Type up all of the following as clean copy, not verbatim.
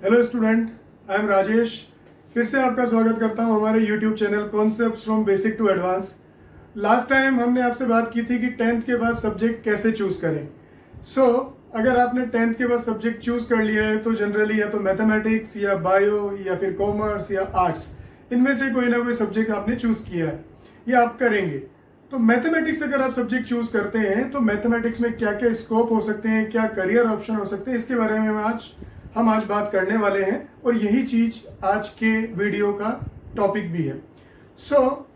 Hello student, I am Rajesh. फिर से आपका स्वागत करता हूं हमारे YouTube channel concepts from basic to advance. Last time हमने आपसे बात की थी कि टेंथ के बाद सब्जेक्ट कैसे चूज करें। अगर आपने टेंथ के बाद सब्जेक्ट चूज कर लिया है तो जनरली या तो मैथमेटिक्स या बायो या फिर कॉमर्स या आर्ट्स, इनमें से कोई ना कोई सब्जेक्ट आपने चूज किया है या आप करेंगे। तो मैथमेटिक्स अगर आप सब्जेक्ट चूज करते हैं तो मैथमेटिक्स में क्या क्या स्कोप हो सकते हैं, क्या करियर ऑप्शन हो सकते हैं, इसके बारे में हम आज बात करने वाले हैं और यही चीज आज के वीडियो का टॉपिक भी है।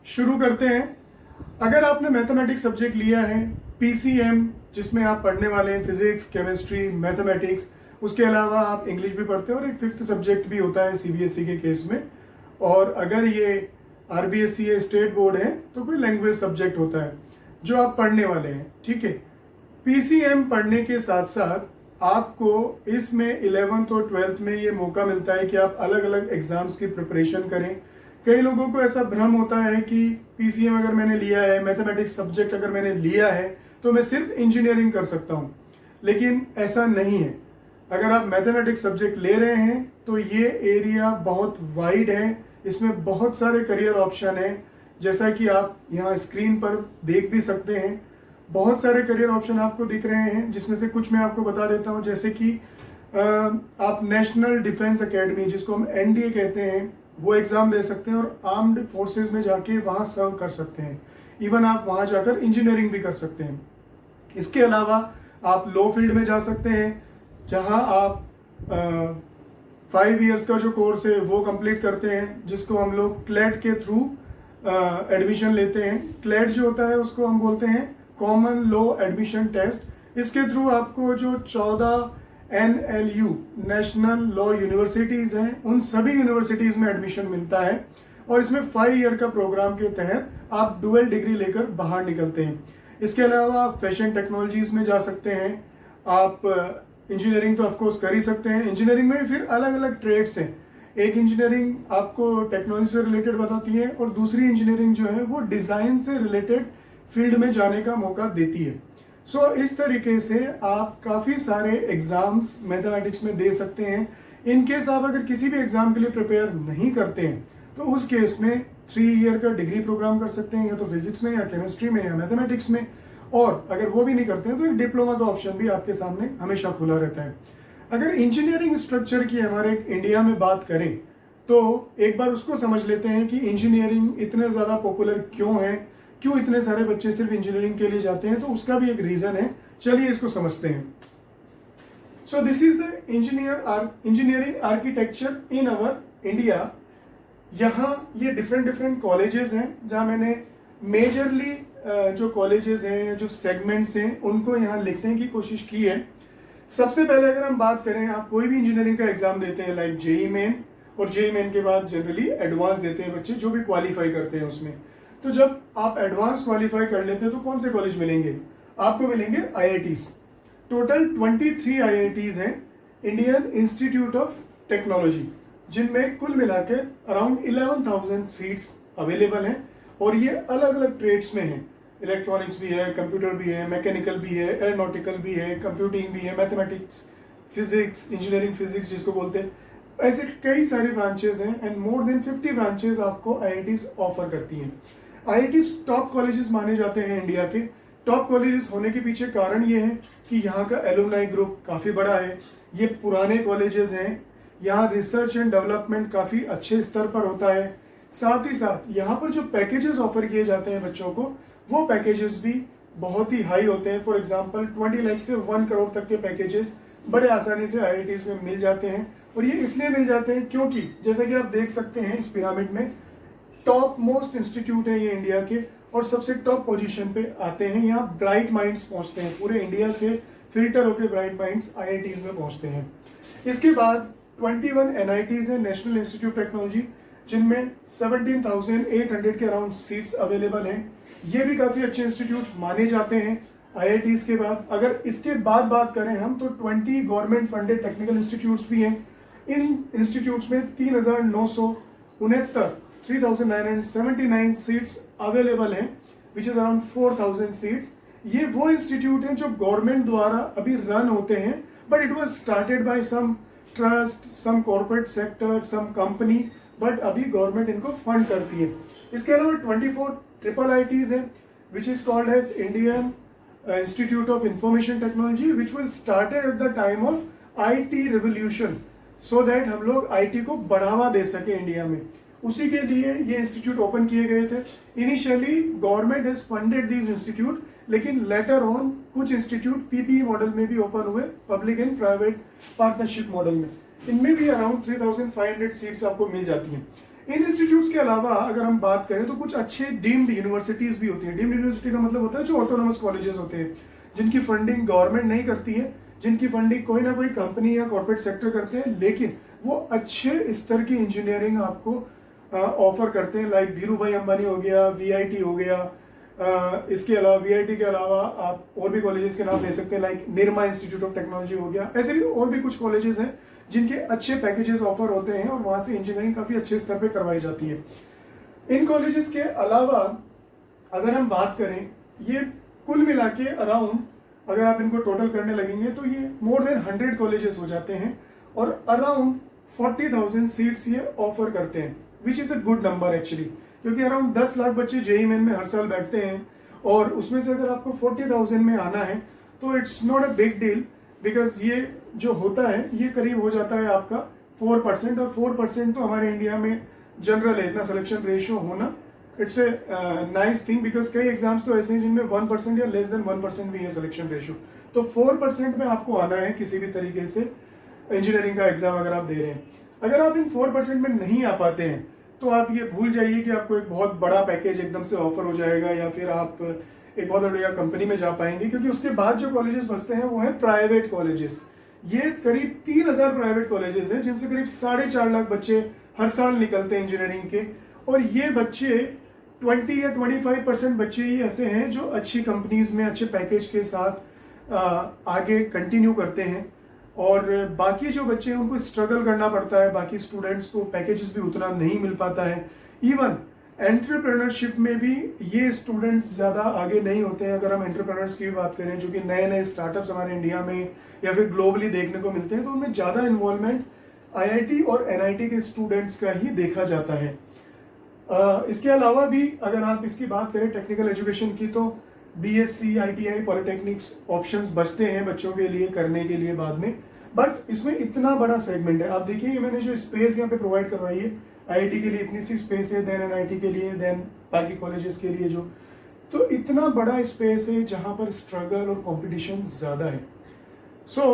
शुरू करते हैं। अगर आपने मैथमेटिक्स सब्जेक्ट लिया है, पीसीएम जिसमें आप पढ़ने वाले हैं फिजिक्स, केमिस्ट्री, मैथमेटिक्स, उसके अलावा आप इंग्लिश भी पढ़ते हैं और एक फिफ्थ सब्जेक्ट भी होता है सीबीएसई के केस में। और अगर ये आरबीएसई है, स्टेट बोर्ड है, तो कोई लैंग्वेज सब्जेक्ट होता है जो आप पढ़ने वाले हैं। ठीक है, पीसीएम पढ़ने के साथ साथ आपको इसमें 11th और 12th में ये मौका मिलता है कि आप अलग अलग एग्जाम्स की प्रिपरेशन करें। कई लोगों को ऐसा भ्रम होता है कि पीसीएम अगर मैंने लिया है, मैथमेटिक्स सब्जेक्ट अगर मैंने लिया है तो मैं सिर्फ इंजीनियरिंग कर सकता हूँ, लेकिन ऐसा नहीं है। अगर आप मैथमेटिक्स सब्जेक्ट ले रहे हैं तो ये एरिया बहुत वाइड है, इसमें बहुत सारे करियर ऑप्शन है। जैसा कि आप यहाँ स्क्रीन पर देख भी सकते हैं, बहुत सारे करियर ऑप्शन आपको दिख रहे हैं, जिसमें से कुछ मैं आपको बता देता हूँ। जैसे कि आप नेशनल डिफेंस एकेडमी, जिसको हम एनडीए कहते हैं, वो एग्जाम दे सकते हैं और आर्म्ड फोर्सेस में जाके वहाँ सर्व कर सकते हैं। इवन आप वहाँ जाकर इंजीनियरिंग भी कर सकते हैं। इसके अलावा आप लॉ फील्ड में जा सकते हैं, जहाँ आप 5 इयर्स का जो कोर्स है वो कंप्लीट करते हैं, जिसको हम लोग क्लेट के थ्रू एडमिशन लेते हैं। क्लेट जो होता है उसको हम बोलते हैं कॉमन लॉ एडमिशन टेस्ट। इसके थ्रू आपको जो 14 NLU नेशनल लॉ यूनिवर्सिटीज़ हैं, उन सभी यूनिवर्सिटीज़ में एडमिशन मिलता है और इसमें 5 ईयर का प्रोग्राम के तहत आप डुअल डिग्री लेकर बाहर निकलते हैं। इसके अलावा आप फैशन टेक्नोलॉजीज़ में जा सकते हैं। आप इंजीनियरिंग तो ऑफकोर्स कर ही सकते हैं। इंजीनियरिंग में फिर अलग अलग ट्रेड्स हैं। एक इंजीनियरिंग आपको टेक्नोलॉजी से रिलेटेड बताती है और दूसरी इंजीनियरिंग जो है वो डिज़ाइन से रिलेटेड फील्ड में जाने का मौका देती है। इस तरीके से आप काफ़ी सारे एग्जाम्स मैथमेटिक्स में दे सकते हैं। इन केस आप अगर किसी भी एग्जाम के लिए प्रिपेयर नहीं करते हैं तो उस केस में 3 ईयर का डिग्री प्रोग्राम कर सकते हैं, या तो फिजिक्स में या केमिस्ट्री में या मैथमेटिक्स में। और अगर वो भी नहीं करते हैं तो एक डिप्लोमा का ऑप्शन भी आपके सामने हमेशा खुला रहता है। अगर इंजीनियरिंग स्ट्रक्चर की हमारे इंडिया में बात करें तो एक बार उसको समझ लेते हैं कि इंजीनियरिंग इतने ज़्यादा पॉपुलर क्यों है, क्यों इतने सारे बच्चे सिर्फ इंजीनियरिंग के लिए जाते हैं। तो उसका भी एक रीज़न है, चलिए इसको समझते हैं। So this is the engineering architecture in our India. यहाँ ये डिफरेंट कॉलेजेस हैं, जहाँ मैंने मेजरली जो कॉलेजेस हैं, जो सेगमेंट्स हैं, उनको यहाँ लिखने की कोशिश की है। सबसे पहले अगर हम बात करें, आप कोई भी इंजीनियरिंग का एग्जाम देते हैं लाइक जेई मेन, और जेई मेन के बाद जनरली एडवांस देते हैं बच्चे जो भी क्वालिफाई करते हैं उसमें। तो जब आप एडवांस क्वालिफाई कर लेते हैं तो कौन से कॉलेज मिलेंगे आपको? मिलेंगे आईआईटीज। टोटल 23 आईआईटीज हैं, इंडियन इंस्टीट्यूट ऑफ टेक्नोलॉजी, जिनमें कुल मिला के अराउंड 11,000 सीट्स अवेलेबल हैं। और ये अलग अलग ट्रेड्स में हैं। इलेक्ट्रॉनिक्स भी है, कंप्यूटर भी है, मैकेनिकल भी है, एरोनॉटिकल भी है, कंप्यूटिंग भी है, मैथमेटिक्स, फिजिक्स, इंजीनियरिंग फिजिक्स जिसको बोलते हैं, ऐसे कई सारी ब्रांचेस हैं। एंड मोर देन 50 ब्रांचेस आपको आईआईटीज ऑफर करती हैं। आईआईटीज टॉप कॉलेजेस माने जाते हैं इंडिया के। टॉप कॉलेजेस होने के पीछे कारण ये है कि यहाँ का एलुमनाई ग्रुप काफ़ी बड़ा है, ये पुराने कॉलेजेस हैं, यहाँ रिसर्च एंड डेवलपमेंट काफ़ी अच्छे स्तर पर होता है। साथ ही साथ यहाँ पर जो पैकेजेस ऑफर किए जाते हैं बच्चों को, वो पैकेजेस भी बहुत ही हाई होते हैं। फॉर एग्जांपल 20 लाख से 1 करोड़ तक के पैकेजेस बड़े आसानी से आईआईटीज में मिल जाते हैं। और ये इसलिए मिल जाते हैं क्योंकि जैसा कि आप देख सकते हैं इस पिरामिड में, टॉप मोस्ट इंस्टीट्यूट है ये इंडिया के और सबसे टॉप पोजीशन पे आते हैं। यहाँ ब्राइट माइंड्स पहुंचते हैं, पूरे इंडिया से फिल्टर होकर ब्राइट माइंड्स आईआईटीज में पहुंचते हैं। इसके बाद 21 एनआईटीज है, नेशनल इंस्टीट्यूट ऑफ टेक्नोलॉजी, जिनमें 17,800 के अराउंड सीट्स अवेलेबल हैं। ये भी काफ़ी अच्छे इंस्टीट्यूट माने जाते हैं आईआईटीज के बाद। अगर इसके बाद बात करें हम तो 20 गवर्नमेंट फंडेड टेक्निकल इंस्टीट्यूट्स भी हैं। इन इंस्टीट्यूट्स में 3,979 सीट्स अवेलेबल हैं, विच इज अराउंड 4,000 सीट्स। ये वो इंस्टीट्यूट हैं जो गवर्नमेंट द्वारा अभी रन होते हैं, but it was started by some trust, some corporate sector, some company, but अभी गवर्नमेंट इनको फंड करती है। इसके अलावा 24 ट्रिपल IITs है, which is called as Indian Institute of Information Technology, which was started at the time of IT revolution, so that हम लोग IT को बढ़ावा दे सके इंडिया में। उसी के लिए ये इंस्टीट्यूट ओपन किए गए थे। Initially government has funded these institute, लेकिन लेटर ऑन कुछ इंस्टीट्यूट PPE मॉडल में भी ओपन हुए, public and private partnership model में। इनमें भी अराउंड 3500 सीट्स आपको मिल जाती हैं। इन इंस्टीट्यूट्स के अलावा अगर हम बात करें तो कुछ अच्छे डीम्ड यूनिवर्सिटीज भी होती हैं। डीम्ड यूनिवर्सिटी का मतलब होता है जो ऑटोनोमस कॉलेजेस होते हैं, जिनकी फंडिंग गवर्नमेंट नहीं करती है, जिनकी फंडिंग कोई ना कोई कंपनी या कॉर्पोरेट सेक्टर करते हैं, लेकिन वो अच्छे स्तर की इंजीनियरिंग आपको ऑफर करते हैं। लाइक धीरू भाई अंबानी हो गया, VIT हो गया, इसके अलावा VIT के अलावा आप और भी कॉलेजेस के नाम ले सकते हैं, like Nirma institute of technology हो गया। ऐसे भी और भी कुछ कॉलेजेस हैं जिनके अच्छे पैकेजेस ऑफर होते हैं और वहां से इंजीनियरिंग काफी अच्छे स्तर पे करवाई जाती है। इन कॉलेजेस के अलावा अगर हम बात करें, ये कुल मिला के अराउंड, अगर आप इनको टोटल करने लगेंगे तो ये मोर देन 100 कॉलेजेस हो जाते हैं और अराउंड 40,000 सीट्स ये ऑफर करते हैं, which is a good number actually, क्योंकि अराउंड 10 लाख बच्चे JEE मेन में हर साल बैठते हैं और उसमें से अगर आपको 40,000 में आना है तो it's not a big deal, because ये जो होता है ये करीब हो जाता है आपका 4%, और 4% तो हमारे इंडिया में जनरल है, इतना सिलेक्शन रेशियो होना it's a nice thing, because कई एग्जाम्स तो ऐसे हैं जिनमें 1% या लेस देन 1% भी है सिलेक्शन रेशियो। तो 4% में आपको आना है किसी भी तरीके से इंजीनियरिंग का एग्जाम अगर आप दे रहे हैं। अगर आप इन 4% में नहीं आ पाते हैं तो आप ये भूल जाइए कि आपको एक बहुत बड़ा पैकेज एकदम से ऑफर हो जाएगा या फिर आप एक बहुत बढ़िया कंपनी में जा पाएंगे, क्योंकि उसके बाद जो कॉलेजेस बचते हैं वो है प्राइवेट कॉलेजेस। ये करीब 3,000 प्राइवेट कॉलेजेस हैं जिनसे करीब 4.5 लाख बच्चे हर साल निकलते हैं इंजीनियरिंग के, और ये बच्चे 20 या 25% बच्चे ही ऐसे हैं जो अच्छी कंपनीज में अच्छे पैकेज के साथ आगे कंटिन्यू करते हैं, और बाकी जो बच्चे हैं उनको स्ट्रगल करना पड़ता है। बाकी स्टूडेंट्स को पैकेजेस भी उतना नहीं मिल पाता है। इवन एंटरप्रेन्योरशिप में भी ये स्टूडेंट्स ज़्यादा आगे नहीं होते हैं। अगर हम एंटरप्रेन्योर्स की भी बात करें, जो कि नए नए स्टार्टअप्स हमारे इंडिया में या फिर ग्लोबली देखने को मिलते हैं, तो उनमें ज़्यादा इन्वॉल्वमेंट IIT और NIT के स्टूडेंट्स का ही देखा जाता है। इसके अलावा भी अगर आप इसकी बात करें टेक्निकल एजुकेशन की, तो BSc, ITI, पॉलिटेक्निक्स ऑप्शंस बचते हैं बच्चों के लिए करने के लिए बाद में, बट इसमें इतना बड़ा सेगमेंट है। आप देखिए मैंने जो स्पेस यहाँ पे प्रोवाइड करवाई है, IIT के लिए इतनी सी स्पेस है, देन NIT के लिए, देन बाकी कॉलेजेस के लिए, जो तो इतना बड़ा स्पेस है जहाँ पर स्ट्रगल और कंपटीशन ज़्यादा है। सो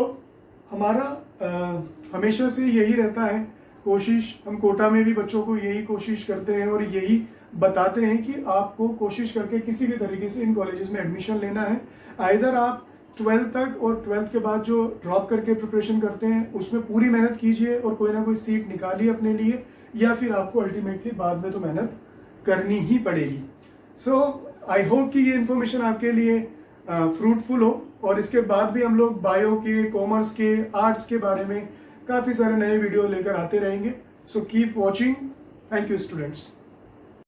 हमारा हमेशा से यही रहता है कोशिश, हम कोटा में भी बच्चों को यही कोशिश करते हैं और यही बताते हैं कि आपको कोशिश करके किसी भी तरीके से इन कॉलेजेस में एडमिशन लेना है। आइदर आप 12th तक और 12th के बाद जो ड्रॉप करके प्रिपरेशन करते हैं उसमें पूरी मेहनत कीजिए और कोई ना कोई सीट निकालिए अपने लिए, या फिर आपको अल्टीमेटली बाद में तो मेहनत करनी ही पड़ेगी। सो आई होप कि ये इन्फॉर्मेशन आपके लिए फ्रूटफुल हो, और इसके बाद भी हम लोग बायो के, कॉमर्स के, आर्ट्स के बारे में काफ़ी सारे नए वीडियो लेकर आते रहेंगे। So keep watching. Thank you students.